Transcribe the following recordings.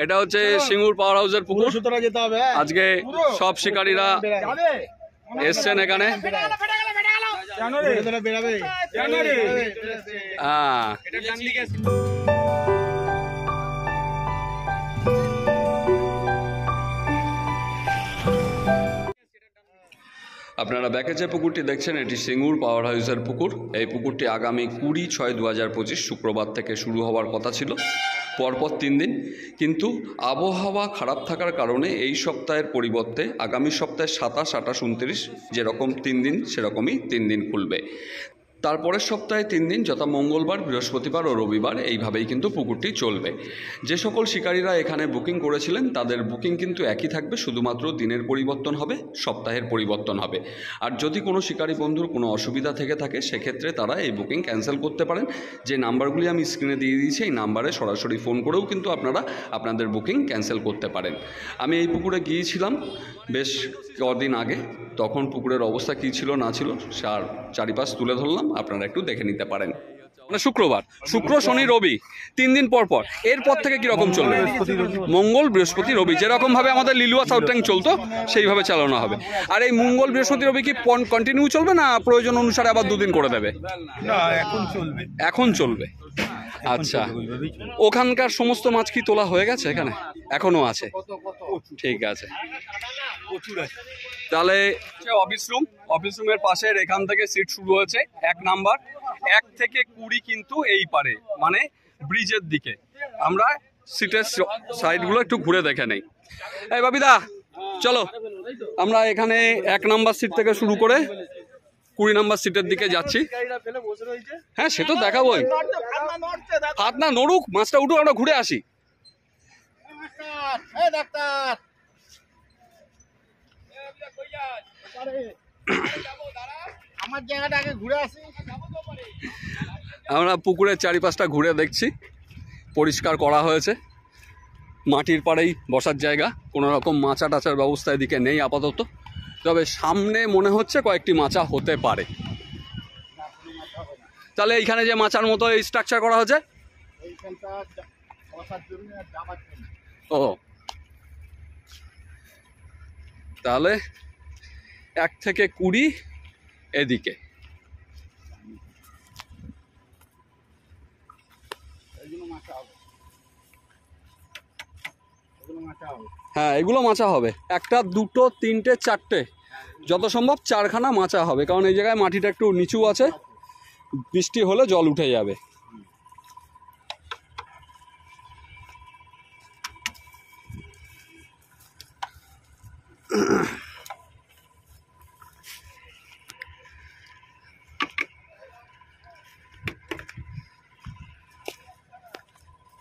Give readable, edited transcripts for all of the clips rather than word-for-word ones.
এটা হচ্ছে সিঙ্গুর পাওয়ার হাউসের পুকুর। আজকে সব শিকারীরা এসছেন এখানে। আপনারা ব্যাকে যে পুকুরটি দেখছেন এটি সিঙ্গুর পাওয়ার হাউসের পুকুর। এই পুকুরটি আগামী 20/6/2025 শুক্রবার থেকে শুরু হওয়ার কথা ছিল, পরপর 3 দিন, কিন্তু আবহাওয়া খারাপ থাকার কারণে এই সপ্তাহের পরিবর্তে আগামী সপ্তাহে 27, 28, 29 যেরকম 3 দিন সেরকমই 3 দিন খুলবে। তারপরের সপ্তাহে 3 দিন, যথা মঙ্গলবার, বৃহস্পতিবার ও রবিবার, এইভাবেই কিন্তু পুকুরটি চলবে। যে সকল শিকারীরা এখানে বুকিং করেছিলেন তাদের বুকিং কিন্তু একই থাকবে, শুধুমাত্র দিনের পরিবর্তন হবে, সপ্তাহের পরিবর্তন হবে। আর যদি কোনো শিকারী বন্ধুর কোনো অসুবিধা থেকে থাকে সেক্ষেত্রে তারা এই বুকিং ক্যান্সেল করতে পারেন। যে নাম্বারগুলি আমি স্ক্রিনে দিয়ে দিয়েছি এই নাম্বারে সরাসরি ফোন করেও কিন্তু আপনারা আপনাদের বুকিং ক্যান্সেল করতে পারেন। আমি এই পুকুরে গিয়েছিলাম বেশ কদিন আগে, তখন পুকুরের অবস্থা কী ছিল না ছিল চারিপাশ তুলে ধরলাম, আপনারা একটু দেখে নিতে পারেন। মানে শুক্রবার, শুক্র, শনি, রবি 3 দিন পর পর। এরপর থেকে কীরকম চলবে? মঙ্গল, বৃহস্পতি, রবি, যেরকমভাবে আমাদের লিলুয়া সাউথ ট্যাঙ্ক চলতো সেইভাবে চালানো হবে। আর এই মঙ্গল, বৃহস্পতি, রবি কি কন্টিনিউ চলবে না প্রয়োজন অনুসারে আবার 2 দিন করে দেবে? না, এখন চলবে। এখন চলবে। আচ্ছা, ওখানকার সমস্ত মাছ কি তোলা হয়ে গেছে? এখানে এখনো আছে? ঠিক আছে, তাহলে অফিস রুমের পাশের এখান থেকে সিট শুরু হয়েছে 1 নাম্বার, 1 থেকে 20 কিন্তু এই পারে, মানে ব্রিজের দিকে। আমরা সিটের সাইডগুলো একটু ঘুরে দেখে নেই। এই বাবিদা চলো, আমরা এখানে 1 নাম্বার সিট থেকে শুরু করে 20 নাম্বার সিটের দিকে যাচ্ছি। হ্যাঁ, সে তো দেখাবোই। হাত না নড়ুক, মাছটা উঠুক, আমরা ঘুরে আসি। আমরা পুকুরের চারিপাশটা ঘুরে দেখছি, পরিষ্কার করা হয়েছে, মাটির পাড়েই বসার জায়গা, কোনো রকম মাচা টাচার ব্যবস্থা এদিকে নেই আপাতত। তবে সামনে মনে হচ্ছে কয়েকটি মাচা হতে পারে। তাহলে এইখানে যে মাচার মতো এই স্ট্রাকচার করা হয়েছে, ও তাহলে 1 থেকে 20 এদিকে। হ্যাঁ, এগুলো মাচা হবে। 1টা, 2টো, 3টে, 4টে, যত সম্ভব 4খানা মাচা হবে, কারণ এই জায়গায় মাটিটা একটু নিচু আছে, বৃষ্টি হলে জল উঠে যাবে।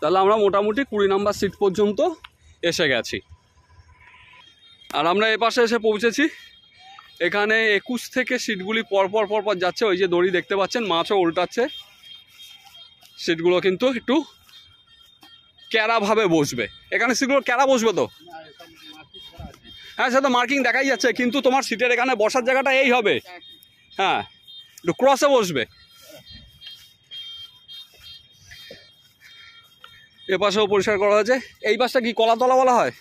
তাহলে আমরা মোটামুটি 20 নাম্বার সিট পর্যন্ত এসে গেছি। আর আমরা এপাশে এসে পৌঁছেছি। এখানে 21 থেকে সিটগুলি পরপর পরপর যাচ্ছে। ওই যে দড়ি দেখতে পাচ্ছেন, মাছও উল্টাচ্ছে। সিটগুলো কিন্তু একটু ক্যারাভাবে বসবে। এখানে সিটগুলো ক্যারা বসবে তো? হ্যাঁ, সে তো মার্কিং দেখাই যাচ্ছে, কিন্তু তোমার সিটের এখানে বসার জায়গাটা এই হবে। হ্যাঁ, একটু ক্রসে বসবে। এ পাশেও পরিষ্কার করা হয়েছে। এই পাশটা কি কলাতলা বলা হয়?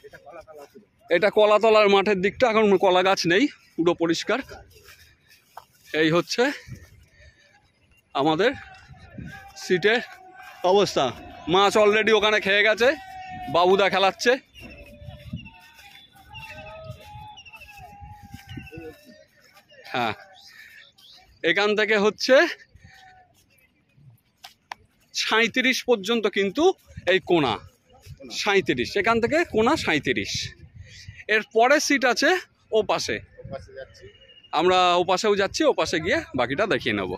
এটা কলাতলার মাঠের দিকটা, এখন কলা গাছ নেই, পুরো পরিষ্কার। এই হচ্ছে আমাদের সিটের অবস্থা। মাছ অলরেডি ওখানে খেয়ে গেছে, বাবুদা খেলাচ্ছে। হ্যাঁ, এখান থেকে হচ্ছে 37 পর্যন্ত কিন্তু এই কোনা 37, এখান থেকে কোনা 37। এর পরে সিট আছে ও পাশে, আমরা ও পাশেও যাচ্ছি, ও পাশে গিয়ে বাকিটা দেখিয়ে নেব।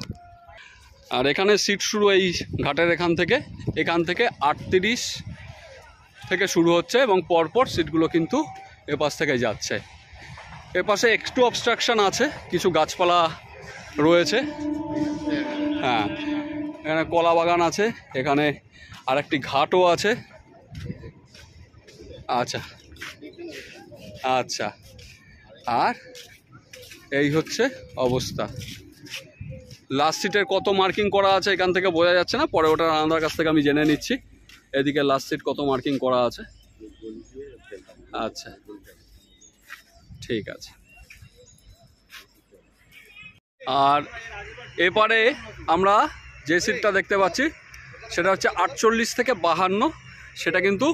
আর এখানে সিট শুরু এই ঘাটের এখান থেকে 38 থেকে শুরু হচ্ছে, এবং পরপর সিটগুলো কিন্তু এ পাশ থেকে যাচ্ছে। এ পাশে একটু অবস্ট্রাকশন আছে, কিছু গাছপালা রয়েছে। হ্যাঁ, এখানে কলা বাগান আছে, এখানে আরেকটি ঘাটও আছে। আচ্ছা আচ্ছা, আর এই হচ্ছে অবস্থা। লাস্ট সিটের কত মার্কিং করা আছে এখান থেকে বোঝা যাচ্ছে না, পরে ওটা আনাদার কাছ থেকে আমি জেনে নিচ্ছি। এদিকে লাস্ট সিট কত মার্কিং করা আছে? আচ্ছা, ঠিক আছে। আর এপারে আমরা যে সিটটা দেখতে পাচ্ছি সেটা হচ্ছে 48 থেকে 52, সেটা কিন্তু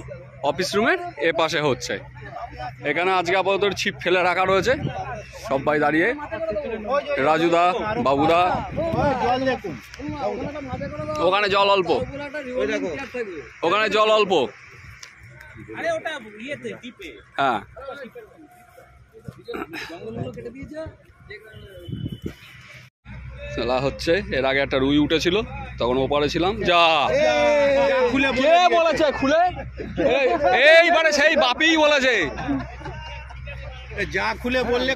অফিস রুমের এ পাশে হচ্ছে। এখানে আজকে আপাতত ছিপ ফেলে রাখা রয়েছে, সবাই দাঁড়িয়ে, রাজুদা, বাবুদা। ওখানে জল অল্প, ওখানে জল অল্প। হ্যাঁ, খেলা হচ্ছে। এর আগে একটা রুই উঠেছিল, তখন ওপারে ছিলাম। যা কে বলেছে খুলে? এইবারে সেই বাপিই বলেছে। যা খুলে বললে